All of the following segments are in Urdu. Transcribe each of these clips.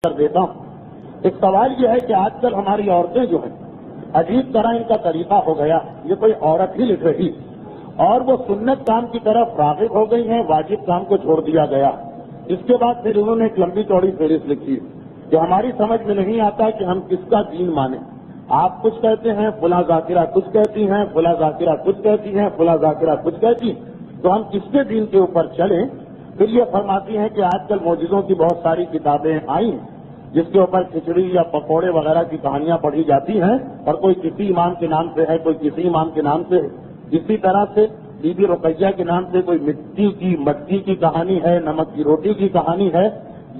کر دیتا ہوں۔ ایک سوال یہ ہے کہ آج کل ہماری عورتیں جو ہیں عجیب طرح ان کا طریقہ ہو گیا، یہ کوئی عورت ہی لکھ رہی اور وہ سنت کام کی طرف راغب ہو گئی ہیں، واجب کام کو چھوڑ دیا گیا۔ اس کے بعد پھر انہوں نے ایک لمبی چوڑی فہرست لکھی کہ ہماری سمجھ میں نہیں آتا کہ ہم کس کا دین مانیں۔ آپ کچھ کہتے ہیں، فلاں ذاکرہ کچھ کہتی ہیں، فلاں ذاکرہ کچھ کہتی ہیں، فلاں ذاکرہ کچھ کہتی ہیں، تو ہم کس کے دین کے اوپر چلیں؟ پھر یہ فرماتی ہیں کہ آج کل معجزوں کی بہت ساری کتابیں آئی ہیں جس کے اوپر کھچڑی یا پکوڑے وغیرہ کی کہانیاں پڑھی جاتی ہیں، اور کوئی کسی امام کے نام سے ہے، کوئی کسی امام کے نام سے ہے۔ اسی طرح سے بی بی رقیہ کے نام سے کوئی مٹی کی کہانی ہے، نمک کی روٹی کی کہانی ہے۔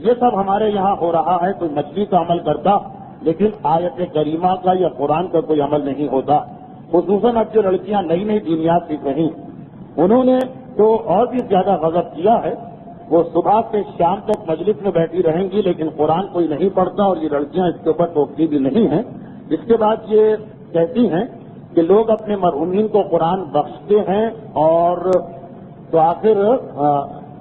یہ سب ہمارے یہاں ہو رہا ہے۔ کوئی مچھلی کا عمل کرتا لیکن آیت کریمہ کا یا قرآن کا کوئی عمل نہیں ہوتا۔ خصوصاً اب جو لڑکیاں نئی نئی دینیات سیکھ رہی ہیں، انہوں نے تو اور بھی زیادہ غضب کیا ہے۔ وہ صبح سے شام تک مجلس میں بیٹھی رہیں گی لیکن قرآن کوئی نہیں پڑھتا، اور یہ لڑکیاں اس کے اوپر ٹوکتی بھی نہیں ہیں۔ اس کے بعد یہ کہتی ہیں کہ لوگ اپنے مرحومین کو قرآن بخشتے ہیں، اور تو آخر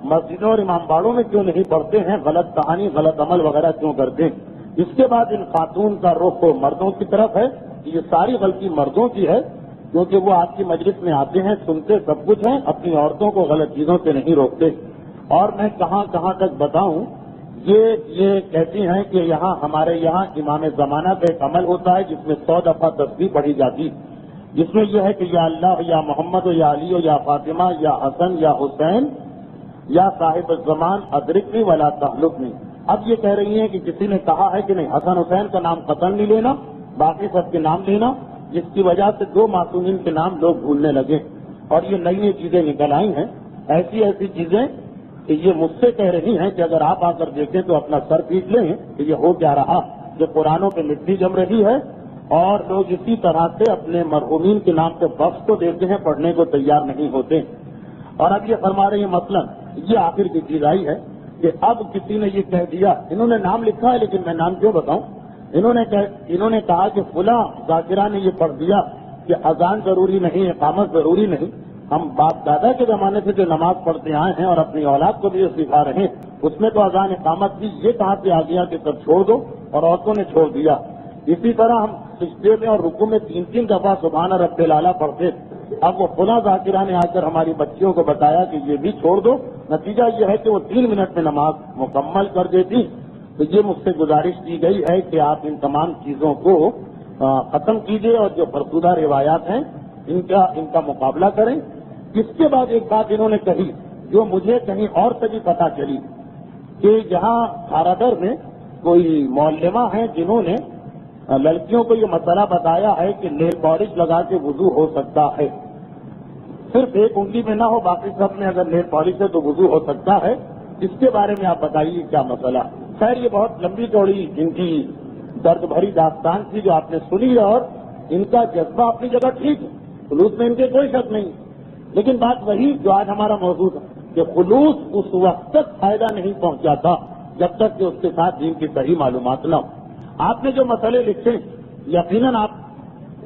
مسجدوں اور امام باڑوں میں کیوں نہیں پڑھتے ہیں، غلط کہانی غلط عمل وغیرہ کیوں کرتے ہیں۔ اس کے بعد ان خاتون کا رخ مردوں کی طرف ہے۔ یہ ساری غلطی مردوں کی ہے، کیونکہ وہ آپ کی مجلس میں آتے ہیں، سنتے سب کچھ ہیں، اپنی عورتوں کو غلط چیزوں سے نہیں روکتے۔ اور میں کہاں کہاں تک بتاؤں، یہ کہتی ہیں کہ ہمارے یہاں امام زمانہ کا ایک عمل ہوتا ہے جس میں 100 دفعہ تسبیح پڑھی جاتی، جس میں یہ ہے کہ یا اللہ یا محمد یا علی یا فاطمہ یا حسن یا حسین یا صاحب الزمان ادرکنی ولا تہلکنی۔ اب یہ کہہ رہی ہیں کہ کسی نے کہا ہے کہ نہیں، حسن حسین کا نام قطعاً نہیں لینا، باقی سب کے نام لینا، جس کی وجہ سے 2 معصومین کے نام لوگ بھولنے لگے، اور یہ نئی نئی چیزیں نکل آئی ہیں، ایسی چیزیں کہ یہ مجھ سے کہہ رہی ہیں کہ اگر آپ آ کر دیکھیں تو اپنا سر پیٹ لیں کہ یہ ہو کیا رہا، جو قرآنوں پہ مٹی جم رہی ہے، اور لوگ اسی طرح سے اپنے مرحومین کے نام پہ بخش تو دیتے ہیں، پڑھنے کو تیار نہیں ہوتے۔ اور اب یہ فرما رہے ہیں مثلاً یہ آخر کی چیز آئی ہے کہ اب کسی نے یہ کہہ دیا، انہوں نے نام لکھا ہے لیکن میں نام کیوں بتاؤں، انہوں نے کہا کہ فلاں ذاکرہ نے یہ پڑھ دیا کہ اذان ضروری نہیں، اقامت ضروری نہیں۔ ہم باپ دادا کے زمانے سے جو نماز پڑھتے آئے ہیں اور اپنی اولاد کو بھی یہ سکھا رہے ہیں، اس میں تو اذان اقامت بھی یہ کہاں سے آ گیا کہ سب چھوڑ دو، اور عورتوں نے چھوڑ دیا۔ اسی طرح ہم سجدے میں اور رکوع میں 3 دفعہ سبحان رب الاعلیٰ پڑھتے، اب وہ فلاں ذاکرہ نے آ کر ہماری بچیوں کو بتایا کہ یہ بھی چھوڑ دو۔ نتیجہ یہ ہے کہ وہ 3 منٹ میں نماز مکمل کر دیتی۔ تو یہ مجھ سے گزارش کی گئی ہے کہ آپ ان تمام چیزوں کو ختم کیجیے، اور جو فرسودہ روایات ہیں ان کا مقابلہ کریں۔ اس کے بعد ایک بات انہوں نے کہی جو مجھے کہیں اور سے بھی پتہ چلی کہ یہاں کھارادر میں کوئی معلمہ ہیں جنہوں نے لڑکیوں کو یہ مسئلہ بتایا ہے کہ نیل پالش لگا کے وضو ہو سکتا ہے، صرف ایک انگلی میں نہ ہو، باقی سب میں اگر نیل پالش ہے تو وضو ہو سکتا ہے۔ اس کے بارے میں آپ بتائیے کیا مسئلہ۔ خیر یہ بہت لمبی چوڑی ان کی درد بھری داستان تھی جو آپ نے سنی، اور ان کا جذبہ اپنی جگہ ٹھیک ہے، خلوص میں ان کے کوئی شک نہیں، لیکن بات وہی جو آج ہمارا موضوع ہے کہ خلوص اس وقت تک فائدہ نہیں پہنچاتا جب تک کہ اس کے ساتھ دین کی صحیح معلومات نہ ہو۔ آپ نے جو مسئلے لکھے یقیناً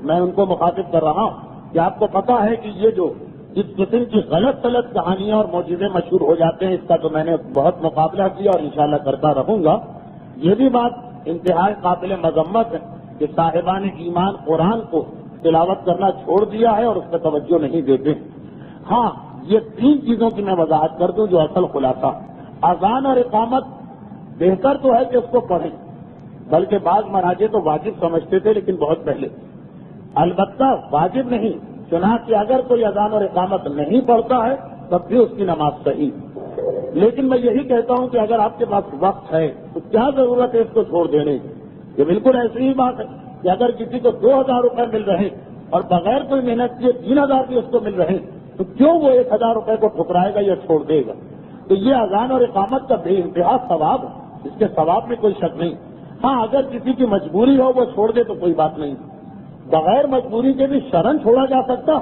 میں ان کو مخاطب کر رہا ہوں کہ آپ کو پتا ہے کہ یہ جو اس قسم کی غلط کہانیاں اور معجزے مشہور ہو جاتے ہیں، اس کا تو میں نے بہت مقابلہ کیا اور انشاءاللہ کرتا رہوں گا۔ یہ بھی بات انتہائی قابل مذمت ہے کہ صاحبان ایمان قرآن کو تلاوت کرنا چھوڑ دیا ہے اور اس پہ توجہ نہیں دیتے۔ ہاں یہ 3 چیزوں کی میں وضاحت کر دوں جو اصل خلاصہ۔ اذان اور اقامت بہتر تو ہے کہ اس کو پڑھیں، بلکہ بعض مراجع تو واجب سمجھتے تھے لیکن بہت پہلے، البتہ واجب نہیں، چنانچہ اگر کوئی اذان اور اقامت نہیں پڑھتا ہے تب بھی اس کی نماز صحیح۔ لیکن میں یہی کہتا ہوں کہ اگر آپ کے پاس وقت ہے تو کیا ضرورت ہے اس کو چھوڑ دینے کی۔ یہ بالکل ایسی ہی بات ہے کہ اگر کسی کو 2000 روپے مل رہے اور بغیر کوئی محنت کیے 3000 بھی اس کو مل رہے تو کیوں وہ 1000 روپے کو ٹھکرائے گا یا چھوڑ دے گا؟ تو یہ اذان اور اقامت کا بے انتہا ثواب ہے، اس کے ثواب میں کوئی شک نہیں۔ ہاں اگر کسی کی مجبوری ہو وہ چھوڑ دے تو کوئی بات نہیں، بغیر مجبوری کے بھی شرن چھوڑا جا سکتا،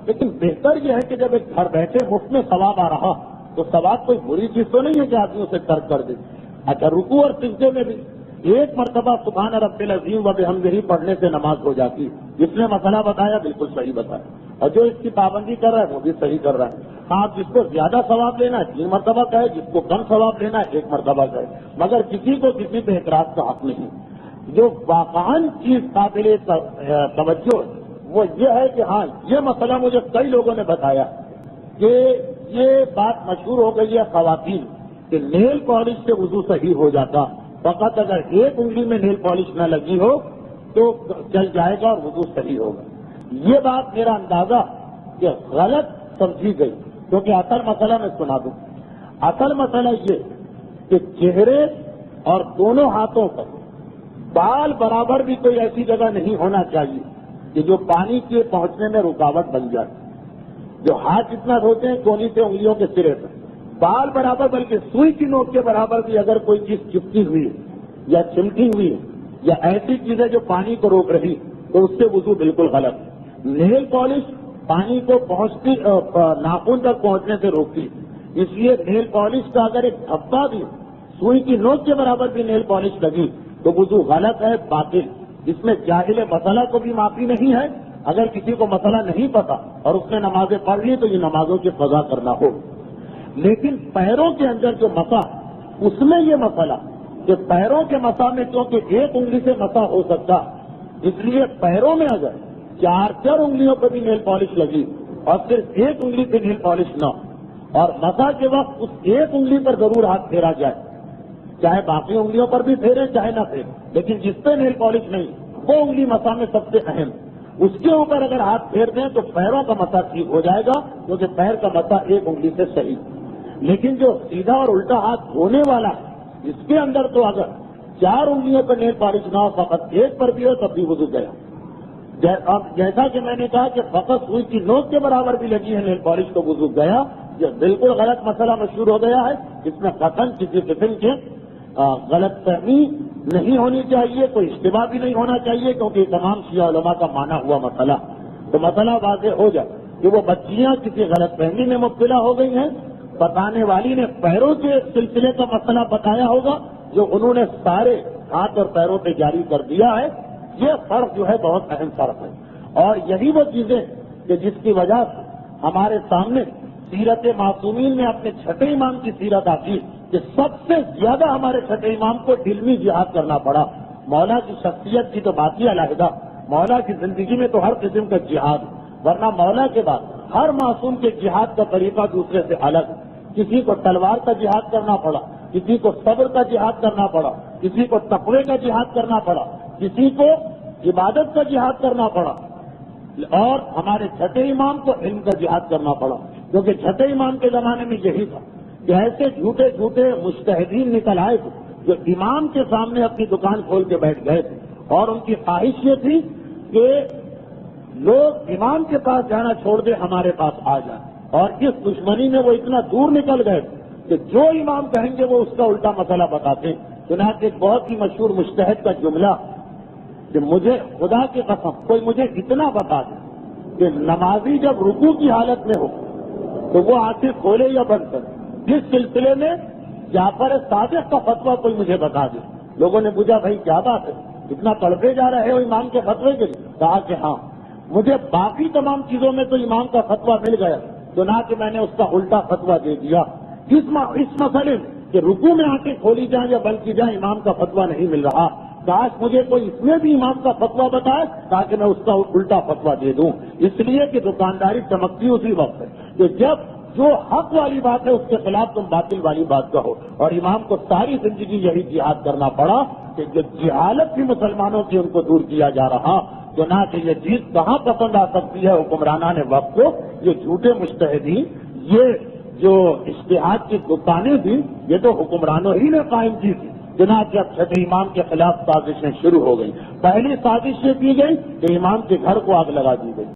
لیکن بہتر یہ ہے کہ جب ایک گھر بیٹھے مفت میں ثواب آ رہا تو ثواب کوئی بری چیز تو نہیں ہے کہ آدمی اسے ترک کر دے۔ اچھا رکوع اور سجدے میں بھی 1 مرتبہ سبحان رب العظیم و بحمدہ پڑھنے سے نماز ہو جاتی ہے۔ جس نے مسئلہ بتایا بالکل صحیح بتایا، اور جو اس کی پابندی کر رہا ہے وہ بھی صحیح کر رہا ہے۔ آپ جس کو زیادہ ثواب لینا ہے 3 مرتبہ کہے، جس کو کم ثواب لینا ہے 1 مرتبہ کہے، مگر کسی کو کسی پہ اعتراض کا حق نہیں۔ جو واقعاً چیز قابل توجہ وہ یہ ہے کہ ہاں یہ مسئلہ مجھے کئی لوگوں نے بتایا کہ یہ بات مشہور ہو گئی ہے خواتین کہ نیل پالش سے وضو صحیح ہو جاتا، فقط اگر ایک انگلی میں نیل پالش نہ لگی ہو تو چل جائے گا اور وضو صحیح ہوگا۔ یہ بات میرا اندازہ کہ غلط سمجھی گئی، کیونکہ اصل مسئلہ میں سنا دوں۔ اصل مسئلہ یہ کہ چہرے اور دونوں ہاتھوں پر بال برابر بھی کوئی ایسی جگہ نہیں ہونا چاہیے کہ جو پانی کے پہنچنے میں رکاوٹ بن جائے۔ جو ہاتھ جتنا دھوتے ہیں کونی سے انگلیوں کے سرے پر بال برابر بلکہ سوئی کی نوک کے برابر بھی اگر کوئی چیز چپکی ہوئی ہے یا چمکی ہوئی ہے یا ایسی چیزیں جو پانی کو روک رہی تو اس سے وضو بالکل غلط ہے۔ نیل پالش پانی کو پہنچتی ناخن تک پہنچنے سے روکتی، اس لیے نیل پالش کا اگر ایک دھبا بھی سوئی کی نوک کے برابر بھی نیل پالش لگی تو وضو غلط ہے، باطل۔ اس میں جاہل مسئلہ کو بھی معافی نہیں ہے۔ اگر کسی کو مسئلہ نہیں پتا اور اس نے نمازیں پڑھ لی تو یہ نمازوں کی قضا کرنا ہو۔ لیکن پیروں کے اندر جو مسا، اس میں یہ مسئلہ کہ پیروں کے مسا میں کیونکہ ایک انگلی سے مسا ہو سکتا، اس لیے پیروں میں اگر 4 انگلیوں پر بھی نیل پالش لگی اور صرف ایک انگلی سے نیل پالش نہ، اور مسا کے وقت اس ایک انگلی پر ضرور ہاتھ پھیرا جائے، چاہے باقی انگلیوں پر بھی پھیرے چاہے نہ پھیرے، لیکن جس پہ نیل پالش نہیں وہ انگلی مسا میں سب سے اہم، اس کے اوپر اگر ہاتھ پھیر دیں تو پیروں کا مسا ٹھیک ہو جائے گا، کیونکہ پیر کا مسا ایک انگلی سے صحیح۔ لیکن جو سیدھا اور الٹا ہاتھ دھونے والا ہے اس کے اندر تو اگر 4 انگلیوں پر نیل پالش نہ ہو، فقط ایک پر بھی ہو تب بھی وضو گیا۔ اب جیسا کہ میں نے کہا کہ فقط سوئی کی نوک کے برابر بھی لگی ہے نیل پالش تو وضو گیا، یہ بالکل غلط مسئلہ مشہور ہو گیا ہے۔ اس میں قطعاً کسی قسم کے غلط فہمی نہیں ہونی چاہیے، کوئی اشتباہ بھی نہیں ہونا چاہیے، کیونکہ تمام شیعہ علماء کا مانا ہوا مسئلہ تو مسئلہ واضح ہو جائے کہ وہ بچیاں کسی غلط فہمی میں مبتلا ہو گئی ہیں۔ بتانے والی نے پیروں کے سلسلے کا مسئلہ بتایا ہوگا جو انہوں نے سارے ہاتھ اور پیروں پہ جاری کر دیا ہے۔ یہ فرق جو ہے بہت اہم فرق ہے، اور یہی وہ چیزیں کہ جس کی وجہ سے ہمارے سامنے سیرت معصومین میں اپنے چھٹے امام کی سیرت آتی کہ سب سے زیادہ ہمارے چھٹے امام کو علمی جہاد کرنا پڑا۔ مولا کی شخصیت کی تو بات ہی علیحدہ، مولا کی زندگی میں تو ہر قسم کا جہاد، ورنہ مولا کے بعد ہر معصوم کے جہاد کا طریقہ دوسرے سے الگ۔ کسی کو تلوار کا جہاد کرنا پڑا، کسی کو صبر کا جہاد کرنا پڑا، کسی کو تقوی کا جہاد کرنا پڑا، کسی کو عبادت کا جہاد کرنا پڑا، اور ہمارے چھٹے امام کو علم کا جہاد کرنا پڑا، کیونکہ چھٹے امام کے زمانے میں یہی تھا کہ ایسے جھوٹے جھوٹے مجتہدین نکل آئے تھے جو امام کے سامنے اپنی دکان کھول کے بیٹھ گئے تھے، اور ان کی خواہش یہ تھی کہ لوگ امام کے پاس جانا چھوڑ دے ہمارے پاس آ جائیں، اور اس دشمنی میں وہ اتنا دور نکل گئے کہ جو امام کہیں گے وہ اس کا الٹا مسئلہ بتاتے۔ چنانچہ ایک بہت ہی مشہور مجتہد کا جملہ کہ مجھے خدا کی قسم کوئی مجھے اتنا بتا دے کہ نمازی جب رکوع کی حالت میں ہو تو وہ آنکھیں کھولے یا بند کرے، جس سلسلے میں جعفر صادق کا فتویٰ کوئی مجھے بتا دے۔ لوگوں نے پوچھا بھائی کیا بات ہے، اتنا تڑپے جا رہے ہو امام کے فتوے کے لیے؟ کہا کہ ہاں، مجھے باقی تمام چیزوں میں تو امام کا فتویٰ مل گیا، تو نہ کہ میں نے اس کا الٹا فتویٰ دے دیا۔ اس مسئلے میں کہ رکوع میں آنکھیں کھولی جائیں یا بند کی جائیں امام کا فتویٰ نہیں مل رہا، کاش مجھے کوئی اس میں بھی امام کا فتویٰ بتائے تاکہ میں اس کا الٹا فتویٰ دے دوں۔ اس لیے کہ دکانداری چمکتی اسی وقت ہے کہ جب جو حق والی بات ہے اس کے خلاف تم باطل والی بات کہو، اور امام کو ساری زندگی یہی جہاد کرنا پڑا کہ جو جہالت تھی مسلمانوں کی ان کو دور کیا جا رہا۔ تو نہ کہ یہ چیز کہاں پسند آ سکتی ہے حکمرانان وقت کو، یہ جھوٹے مجتہدین، یہ جو اجتہاد کی دکانیں تھیں یہ تو حکمرانوں ہی نے قائم کی تھی۔ چنانچہ اب چھٹے امام کے خلاف سازشیں شروع ہو گئی۔ پہلی سازش یہ کی گئی کہ امام کے گھر کو آگ لگا دی گئی۔